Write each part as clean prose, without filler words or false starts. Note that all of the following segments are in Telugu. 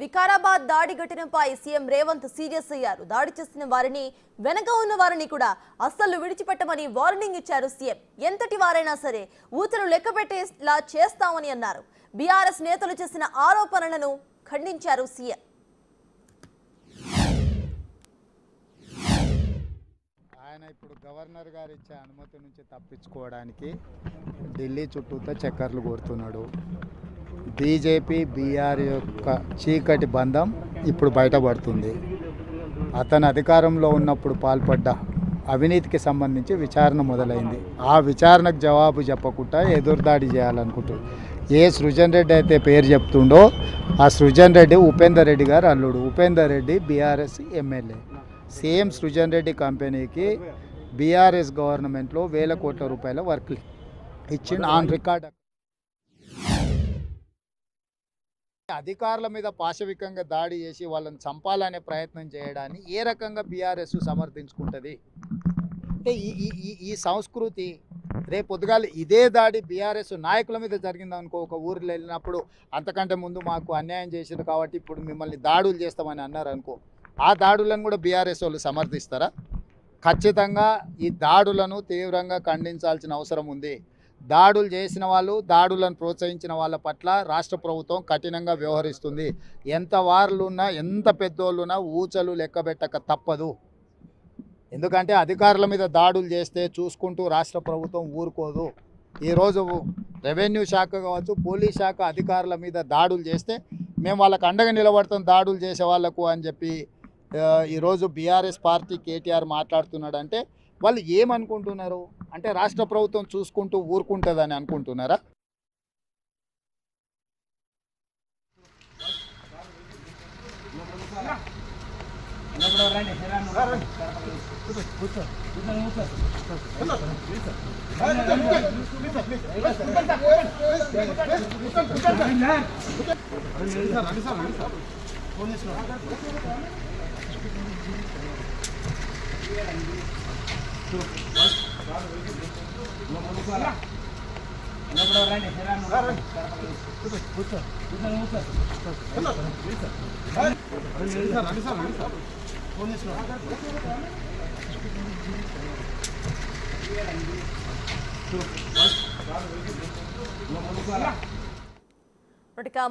వికారాబాద్ దాడి ఘటనపై సీఎం రేవంత్ సీరియస్ అయ్యారు. దాడి చేసిన వారిని వెనక ఉన్న వారిని కూడా అస్సలు విడిచిపెట్టమని వార్నింగ్ ఇచ్చారు సీఎం. ఎంతటి వారైనా సరే ఊచలు లెక్కపెట్టేలా చేస్తామని అన్నారు. బీఆర్ఎస్ నేతలు చేసిన ఆరోపణలను ఖండించారు సీఎం. ఆయన ఇప్పుడు గవర్నర్ గారు ఇచ్చే అనుమతి నుంచి తప్పించుకోవడానికి ఢిల్లీ చుట్టూతో చక్కర్లు కొడుతున్నాడు. బీజేపీ బీఆర్ యొక్క చీకటి బంధం ఇప్పుడు బయటపడుతుంది. అతను అధికారంలో ఉన్నప్పుడు పాల్పడ్డ అవినీతికి సంబంధించి విచారణ మొదలైంది. ఆ విచారణకు జవాబు చెప్పకుండా ఎదురుదాడి చేయాలనుకుంటున్నారు. ఏ సృజన్ రెడ్డి అయితే పేరు చెప్తుండో ఆ సృజన్ రెడ్డి ఉపేందర్ రెడ్డి గారు అల్లుడు. Upender Reddy BRS MLA. Same Srujan Reddy కంపెనీకి బీఆర్ఎస్ గవర్నమెంట్లో వేల కోట్ల రూపాయల వర్క్ ఇచ్చింది ఆన్ రికార్డ్. అధికారుల మీద పాశవికంగా దాడి చేసి వాళ్ళని చంపాలనే ప్రయత్నం చేయడాన్ని ఏ రకంగా బీఆర్ఎస్ సమర్థించుకుంటుంది? అంటే ఈ సంస్కృతి రేపు పొద్దుగాల ఇదే దాడి బీఆర్ఎస్ నాయకుల మీద జరిగిందనుకో, ఒక ఊరిలో వెళ్ళినప్పుడు అంతకంటే ముందు మాకు అన్యాయం చేసింది కాబట్టి ఇప్పుడు మిమ్మల్ని దాడులు చేస్తామని అన్నారు అనుకో, ఆ దాడులను కూడా బీఆర్ఎస్ వాళ్ళు సమర్థిస్తారా? ఖచ్చితంగా ఈ దాడులను తీవ్రంగా ఖండించాల్సిన అవసరం ఉంది. దాడులు చేసిన వాళ్ళు, దాడులను ప్రోత్సహించిన వాళ్ళ పట్ల రాష్ట్ర ప్రభుత్వం కఠినంగా వ్యవహరిస్తుంది. ఎంత వారులున్నా, ఎంత పెద్దోళ్ళున్నా ఊచలు లెక్కబెట్టక తప్పదు. ఎందుకంటే అధికారుల మీద దాడులు చేస్తే చూసుకుంటూ రాష్ట్ర ప్రభుత్వం ఊరుకోదు. ఈరోజు రెవెన్యూ శాఖ కావచ్చు, పోలీస్ శాఖ అధికారుల మీద దాడులు చేస్తే మేము వాళ్ళకు అండగా నిలబడతాం దాడులు చేసే వాళ్లకు అని చెప్పి ఈరోజు బీఆర్ఎస్ పార్టీ కేటీఆర్ మాట్లాడుతున్నాడంటే వాళ్ళు ఏమనుకుంటున్నారు? అంటే రాష్ట్ర ప్రభుత్వం చూసుకుంటూ ఊరుకుంటుందని అనుకుంటున్నారా?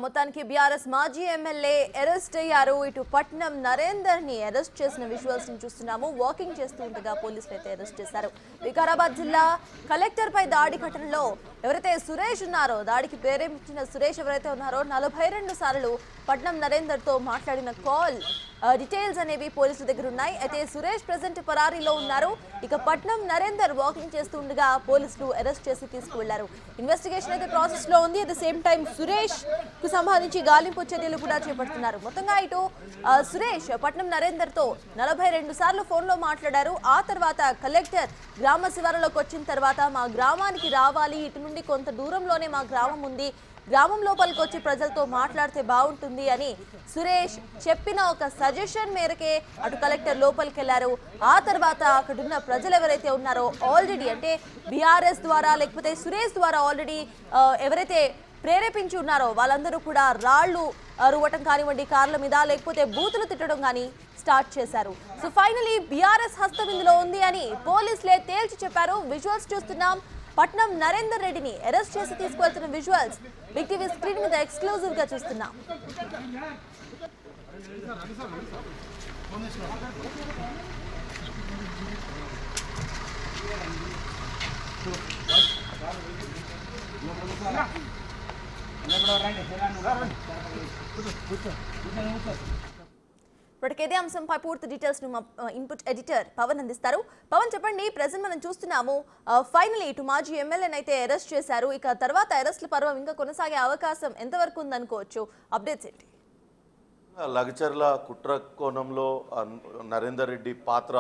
మొత్తానికి బీఆర్ఎస్ మాజీ ఎమ్మెల్యే అరెస్ట్ అయ్యారు. ఇటు పట్నం నరేందర్ ని అరెస్ట్ చేసిన విజువల్స్ ని చూస్తున్నాము. వాకింగ్ చేస్తూ ఉండగా పోలీసులు అయితే అరెస్ట్ చేశారు. వికారాబాద్ జిల్లా కలెక్టర్ పై దాడి ఘటనలో ఎవరైతే సురేష్ ఉన్నారో, దాడికి ప్రేరేపించిన సురేష్ ఎవరైతే ఉన్నారో 42 సార్లు పట్నం నరేందర్ తో మాట్లాడిన కాల్ డీటెయిల్స్ అనేవి పోలీసుల దగ్గర ఉన్నాయి. అయితే సురేష్ ప్రెజెంట్ పరారీలో ఉన్నారు. ఇక పట్నం నరేందర్ వాకింగ్ చేస్తూ ఉండగా పోలీసులు అరెస్ట్ చేసి తీసుకువెళ్లారు. ఇన్వెస్టిగేషన్ అయితే ప్రాసెస్ లో ఉంది. At the same time Suresh కు సంబంధించి గాలింపు చర్యలు కూడా చేపడుతున్నారు. మొత్తంగా ఇటు సురేష్ పట్నం నరేందర్ తో 42 సార్లు ఫోన్ లో మాట్లాడారు. ఆ తర్వాత కలెక్టర్ గ్రామ శివారులోకి వచ్చిన తర్వాత మా గ్రామానికి రావాలి, ఇటు నుండి కొంత దూరంలోనే మా గ్రామం ఉంది, గ్రామం లోపలికి వచ్చి ప్రజలతో మాట్లాడితే బాగుంటుంది అని సురేష్ చెప్పిన ఒక సజెషన్ మేరకే అటు కలెక్టర్ లోపలికి వెళ్లారు. ఆ తర్వాత అక్కడున్న ప్రజలు ఎవరైతే ఉన్నారో ఆల్రెడీ అంటే బీఆర్ఎస్ ద్వారా లేకపోతే సురేష్ ద్వారా ఆల్రెడీ ఎవరైతే ప్రేరేపించి ఉన్నారో వాళ్ళందరూ కూడా రాళ్లు రువ్వటం కానివ్వండి, కార్ల మీద లేకపోతే బూతులు తిట్టడం కానీ స్టార్ట్ చేశారు. సో ఫైనలీ బీఆర్ఎస్ హస్తం ఇందులో ఉంది అని పోలీసులే తేల్చి చెప్పారు. విజువల్స్ చూస్తున్నాం. పట్నం నరేందర్ రెడ్డిని అరెస్ట్ చేసి తీసుకువెళ్తున్న విజువల్స్ బిగ్ టీవీ స్క్రీన్ మీద ఎక్స్క్లూజివ్ గా చూస్తున్నాం. ఇప్పటికే అంశంపై పూర్తి డీటెయిల్స్ ను ఇన్పుట్ ఎడిటర్ పవన్ అందిస్తారు. పవన్ చెప్పండి, ప్రెజెంట్ మనం చూస్తున్నాము ఫైనలీ ఇటు మాజీ ఎమ్మెల్యేని అయితే అరెస్ట్ చేశారు. ఇక తర్వాత అరెస్ట్ల పర్వం ఇంకా కొనసాగే అవకాశం ఎంతవరకు ఉందనుకోవచ్చు? అప్డేట్స్ ఏంటి? లగచర్ల కుట్ర కోణంలో నరేందర్ రెడ్డి పాత్ర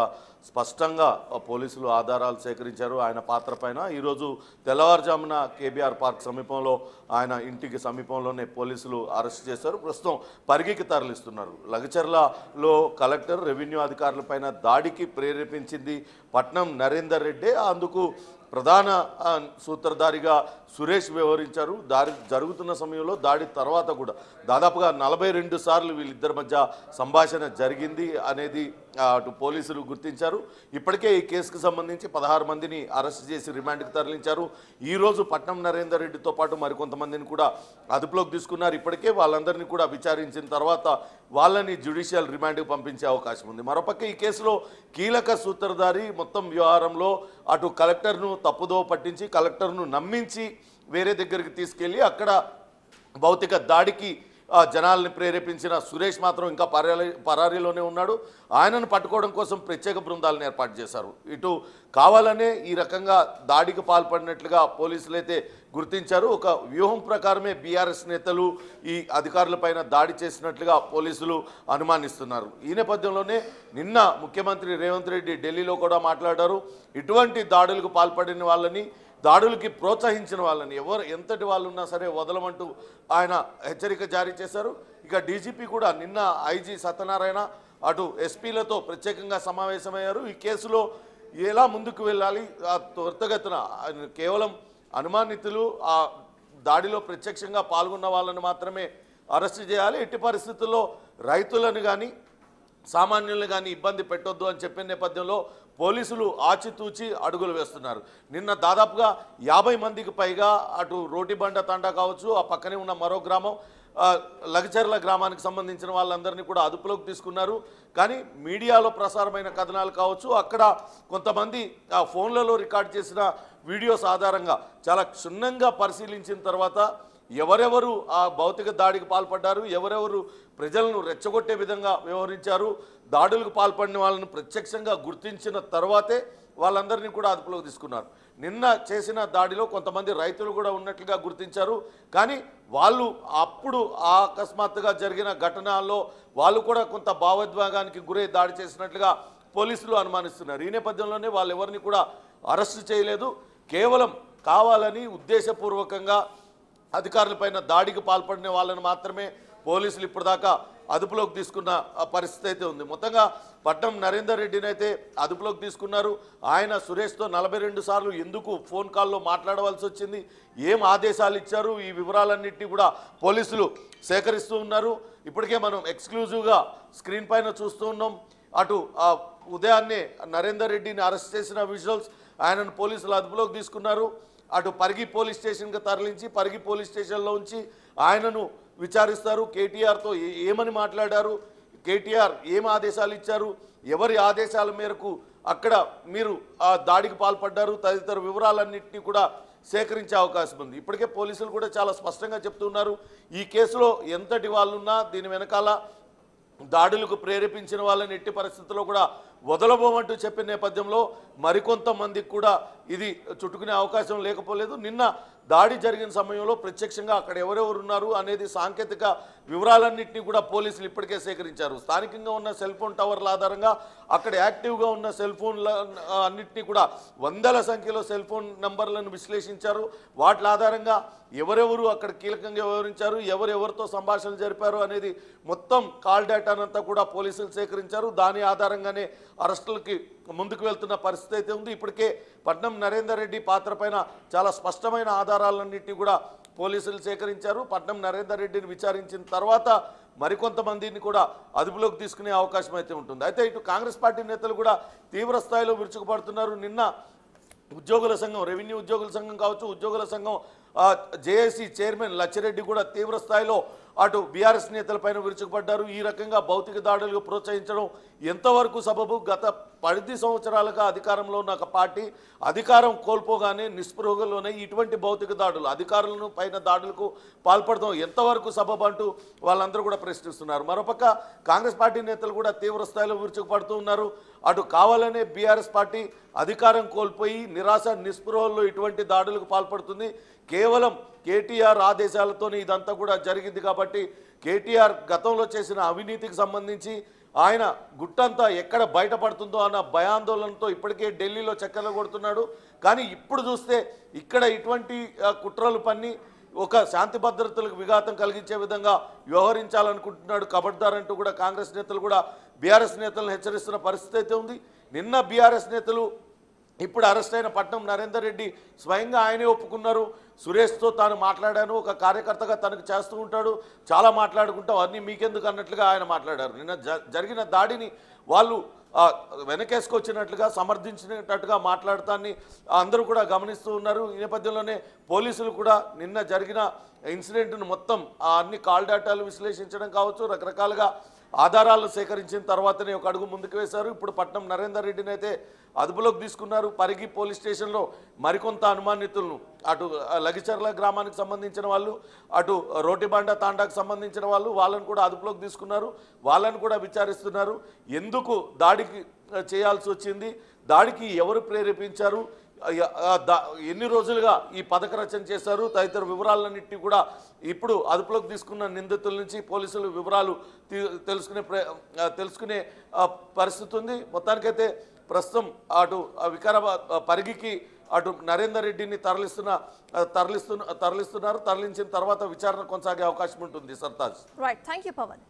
స్పష్టంగా పోలీసులు ఆధారాలు సేకరించారు. ఆయన పాత్ర పైన ఈరోజు తెల్లవారుజామున కేబీఆర్ పార్క్ సమీపంలో ఆయన ఇంటికి సమీపంలోనే పోలీసులు అరెస్ట్ చేశారు. ప్రస్తుతం పరిగికి తరలిస్తున్నారు. లగచర్లలో కలెక్టర్ రెవెన్యూ అధికారులపైన దాడికి ప్రేరేపించింది పట్నం నరేందర్ రెడ్డి. అందుకు ప్రధాన సూత్రధారిగా సురేష్ వ్యవహరించారు. దాడి జరుగుతున్న సమయంలో దాడి తర్వాత కూడా దాదాపుగా 42 సార్లు వీళ్ళిద్దరి మధ్య సంభాషణ జరిగింది అనేది అటు పోలీసులు గుర్తించారు. ఇప్పటికే ఈ కేసుకు సంబంధించి 16 మందిని అరెస్ట్ చేసి రిమాండ్కి తరలించారు. ఈరోజు పట్నం నరేందర్ రెడ్డితో పాటు మరికొంతమందిని కూడా అదుపులోకి తీసుకున్నారు. ఇప్పటికే వాళ్ళందరినీ కూడా విచారించిన తర్వాత వాళ్ళని జ్యుడిషియల్ రిమాండ్కి పంపించే అవకాశం ఉంది. మరోపక్క ఈ కేసులో కీలక సూత్రధారి మొత్తం వ్యవహారంలో అటు కలెక్టర్ను తప్పుదో పట్టించి కలెక్టర్ను నమ్మించి వేరే దగ్గరికి తీసుకెళ్ళి అక్కడ భౌతిక దాడికి జనాల్ని ప్రేరేపించిన సురేష్ మాత్రం ఇంకా పరారీలోనే ఉన్నాడు. ఆయనను పట్టుకోవడం కోసం ప్రత్యేక బృందాలను ఏర్పాటు చేశారు. ఇటు కావాలనే ఈ రకంగా దాడికి పాల్పడినట్లుగా పోలీసులు అయితే గుర్తించారు. ఒక వ్యూహం ప్రకారమే బీఆర్ఎస్ నేతలు ఈ అధికారులపైన దాడి చేసినట్లుగా పోలీసులు అనుమానిస్తున్నారు. ఈ నేపథ్యంలోనే నిన్న ముఖ్యమంత్రి రేవంత్ రెడ్డి ఢిల్లీలో కూడా మాట్లాడారు. ఇటువంటి దాడులకు పాల్పడిన వాళ్ళని, దాడులకి ప్రోత్సహించిన వాళ్ళని ఎవరు ఎంతటి వాళ్ళు ఉన్నా సరే వదలమంటూ ఆయన హెచ్చరిక జారీ చేశారు. ఇక డీజీపీ కూడా నిన్న ఐజీ సత్యనారాయణ అటు ఎస్పీలతో ప్రత్యేకంగా సమావేశమయ్యారు. ఈ కేసులో ఎలా ముందుకు వెళ్ళాలి, త్వరితగతిన కేవలం అనుమానితులు ఆ దాడిలో ప్రత్యక్షంగా పాల్గొన్న వాళ్ళని మాత్రమే అరెస్ట్ చేయాలి, ఎట్టి పరిస్థితుల్లో రైతులను కానీ సామాన్యులను కానీ ఇబ్బంది పెట్టొద్దు అని చెప్పిన నేపథ్యంలో పోలీసులు ఆచితూచి అడుగులు వేస్తున్నారు. నిన్న దాదాపుగా 50 మందికి పైగా అటు రోటిబండ తండా కావచ్చు, ఆ పక్కనే ఉన్న మరో గ్రామం లగచర్ల గ్రామానికి సంబంధించిన వాళ్ళందరినీ కూడా అదుపులోకి తీసుకున్నారు. కానీ మీడియాలో ప్రసారమైన కథనాలు కావచ్చు, అక్కడ కొంతమంది ఆ ఫోన్లలో రికార్డ్ చేసిన వీడియోస్ ఆధారంగా చాలా క్షుణ్ణంగా పరిశీలించిన తర్వాత ఎవరెవరు ఆ భౌతిక దాడికి పాల్పడ్డారు, ఎవరెవరు ప్రజలను రెచ్చగొట్టే విధంగా వ్యవహరించారు, దాడులకు పాల్పడిన వాళ్ళని ప్రత్యక్షంగా గుర్తించిన తర్వాతే వాళ్ళందరినీ కూడా అదుపులోకి తీసుకున్నారు. నిన్న చేసిన దాడిలో కొంతమంది రైతులు కూడా ఉన్నట్లుగా గుర్తించారు. కానీ వాళ్ళు అప్పుడు అకస్మాత్తుగా జరిగిన ఘటనల్లో వాళ్ళు కూడా కొంత భావోద్వేగానికి గురై దాడి చేసినట్లుగా పోలీసులు అనుమానిస్తున్నారు. ఈ నేపథ్యంలోనే వాళ్ళు ఎవరిని కూడా అరెస్టు చేయలేదు. కేవలం కావాలని ఉద్దేశపూర్వకంగా అధికారులపైన దాడికి పాల్పడిన వాళ్ళని మాత్రమే పోలీసులు ఇప్పటిదాకా అదుపులోకి తీసుకున్న పరిస్థితి అయితే ఉంది. మొత్తంగా పట్నం నరేందర్ రెడ్డిని అయితే అదుపులోకి తీసుకున్నారు. ఆయన సురేష్తో 42 సార్లు ఎందుకు ఫోన్ కాల్లో మాట్లాడవలసి వచ్చింది, ఏం ఆదేశాలు ఇచ్చారు, ఈ వివరాలన్నింటినీ కూడా పోలీసులు సేకరిస్తూ ఉన్నారు. ఇప్పటికే మనం ఎక్స్క్లూజివ్గా స్క్రీన్ పైన చూస్తూ ఉన్నాం. అటు ఉదయాన్నే నరేందర్ రెడ్డిని అరెస్ట్ చేసిన విజువల్స్, ఆయనను పోలీసులు అదుపులోకి తీసుకున్నారు. అటు పరిగి పోలీస్ స్టేషన్కి తరలించి పరిగి పోలీస్ స్టేషన్లో ఉంచి ఆయనను విచారిస్తారు. కేటీఆర్తో ఏమని మాట్లాడారు, కేటీఆర్ ఏం ఆదేశాలు ఇచ్చారు, ఎవరి ఆదేశాల మేరకు అక్కడ మీరు ఆ దాడికి పాల్పడ్డారు తదితర వివరాలన్నింటినీ కూడా సేకరించే అవకాశం ఉంది. ఇప్పటికే పోలీసులు కూడా చాలా స్పష్టంగా చెప్తున్నారు, ఈ కేసులో ఎంతటి వాళ్ళున్నా దీని వెనకాల దాడులకు ప్రేరేపించిన వాళ్ళని ఎట్టి పరిస్థితుల్లో కూడా వదలబోమంటూ చెప్పిన నేపథ్యంలో మరికొంతమందికి కూడా ఇది చుట్టుకునే అవకాశం లేకపోలేదు. నిన్న దాడి జరిగిన సమయంలో ప్రత్యక్షంగా అక్కడ ఎవరెవరు ఉన్నారు అనేది సాంకేతిక వివరాలన్నింటినీ కూడా పోలీసులు ఇప్పటికే సేకరించారు. స్థానికంగా ఉన్న సెల్ ఫోన్ టవర్ల ఆధారంగా అక్కడ యాక్టివ్గా ఉన్న సెల్ ఫోన్ల అన్నింటినీ కూడా వందల సంఖ్యలో సెల్ ఫోన్ నంబర్లను విశ్లేషించారు. వాటి ఆధారంగా ఎవరెవరు అక్కడ కీలకంగా వ్యవహరించారు, ఎవరెవరితో సంభాషణలు జరిపారు అనేది మొత్తం కాల్ డేటానంతా కూడా పోలీసులు సేకరించారు. దాని ఆధారంగానే అరెస్టులకి ముందుకు వెళ్తున్న పరిస్థితి అయితే ఉంది. ఇప్పటికే పట్నం నరేందర్ రెడ్డి పాత్ర పైన చాలా స్పష్టమైన ఆధారాలన్నింటినీ కూడా పోలీసులు సేకరించారు. పట్నం నరేందర్ రెడ్డిని విచారించిన తర్వాత మరికొంతమందిని కూడా అదుపులోకి తీసుకునే అవకాశం అయితే ఉంటుంది. అయితే ఇటు కాంగ్రెస్ పార్టీ నేతలు కూడా తీవ్ర స్థాయిలో విరుచుకుపడుతున్నారు. నిన్న ఉద్యోగుల సంఘం, రెవెన్యూ ఉద్యోగుల సంఘం కావచ్చు, ఉద్యోగుల సంఘం జేఏసీ చైర్మన్ లచ్చిరెడ్డి కూడా తీవ్ర స్థాయిలో అటు బీఆర్ఎస్ నేతలపైన విరుచుకుపడ్డారు. ఈ రకంగా భౌతిక దాడులకు ప్రోత్సహించడం ఎంతవరకు సబబు? గత 10 సంవత్సరాలుగా అధికారంలో ఉన్న ఒక పార్టీ అధికారం కోల్పోగానే నిస్పృహలోనే ఇటువంటి భౌతిక దాడులు, అధికారులను పైన దాడులకు పాల్పడడం ఎంతవరకు సబబు అంటూ వాళ్ళందరూ కూడా ప్రశ్నిస్తున్నారు. మరోపక్క కాంగ్రెస్ పార్టీ నేతలు కూడా తీవ్ర స్థాయిలో విరుచుకుపడుతూ ఉన్నారు. అటు కావాలనే బీఆర్ఎస్ పార్టీ అధికారం కోల్పోయి నిరాశ నిస్పృహల్లో ఇటువంటి దాడులకు పాల్పడుతుంది. కేవలం కేటీఆర్ ఆదేశాలతోనే ఇదంతా కూడా జరిగింది కాబట్టి కేటీఆర్ గతంలో చేసిన అవినీతికి సంబంధించి ఆయన గుట్టంతా ఎక్కడ బయటపడుతుందో అన్న భయాందోళనతో ఇప్పటికే ఢిల్లీలో చక్కర్లు కొడుతున్నాడు. కానీ ఇప్పుడు చూస్తే ఇక్కడ ఇటువంటి కుట్రలు పన్ని ఒక శాంతి భద్రతలకు విఘాతం కలిగించే విధంగా వ్యవహరించాలనుకుంటున్నాడు. ఖబర్దార్ అంటూ కూడా కాంగ్రెస్ నేతలు కూడా బీఆర్ఎస్ నేతలను హెచ్చరిస్తున్న పరిస్థితి అయితే ఉంది. నిన్న బీఆర్ఎస్ నేతలు ఇప్పుడు అరెస్ట్ అయిన పట్నం నరేందర్ రెడ్డి స్వయంగా ఆయనే ఒప్పుకున్నారు. సురేష్తో తాను మాట్లాడాను, ఒక కార్యకర్తగా తనకు చేస్తూ ఉంటాడు, చాలా మాట్లాడుకుంటాం, అన్నీ మీకెందుకు అన్నట్లుగా ఆయన మాట్లాడారు. నిన్న జరిగిన దాడిని వాళ్ళు వెనకేసుకొచ్చినట్లుగా సమర్థించినట్టుగా మాట్లాడతాన్ని అందరూ కూడా గమనిస్తూ ఉన్నారు. ఈ నేపథ్యంలోనే పోలీసులు కూడా నిన్న జరిగిన ఇన్సిడెంట్ను మొత్తం అన్ని కాల్ డేటాలు విశ్లేషించడం కావచ్చు, రకరకాలుగా ఆధారాలు సేకరించిన తర్వాతనే ఒక అడుగు ముందుకు వేశారు. ఇప్పుడు పట్నం నరేందర్ రెడ్డిని అయితే అదుపులోకి తీసుకున్నారు. పరిగి పోలీస్ స్టేషన్లో మరికొంత అనుమానితులను, అటు లగిచర్ల గ్రామానికి సంబంధించిన వాళ్ళు, అటు రోటిబాండ తాండాకు సంబంధించిన వాళ్ళను కూడా అదుపులోకి తీసుకున్నారు. వాళ్ళను కూడా విచారిస్తున్నారు. ఎందుకు దాడికి చేయాల్సి వచ్చింది, దాడికి ఎవరు ప్రేరేపించారు, ఎన్ని రోజులుగా ఈ పథక రచన చేశారు తదితర వివరాలన్నింటినీ కూడా ఇప్పుడు అదుపులోకి తీసుకున్న నిందితుల నుంచి పోలీసులు వివరాలు తెలుసుకునే పరిస్థితి ఉంది. మొత్తానికైతే ప్రస్తుతం అటు వికారాబాద్ పరిగికి అటు నరేందర్ రెడ్డిని తరలిస్తున్నారు. తరలించిన తర్వాత విచారణ కొనసాగే అవకాశం ఉంటుంది. సర్తాజ్. Right, thank you Pawan.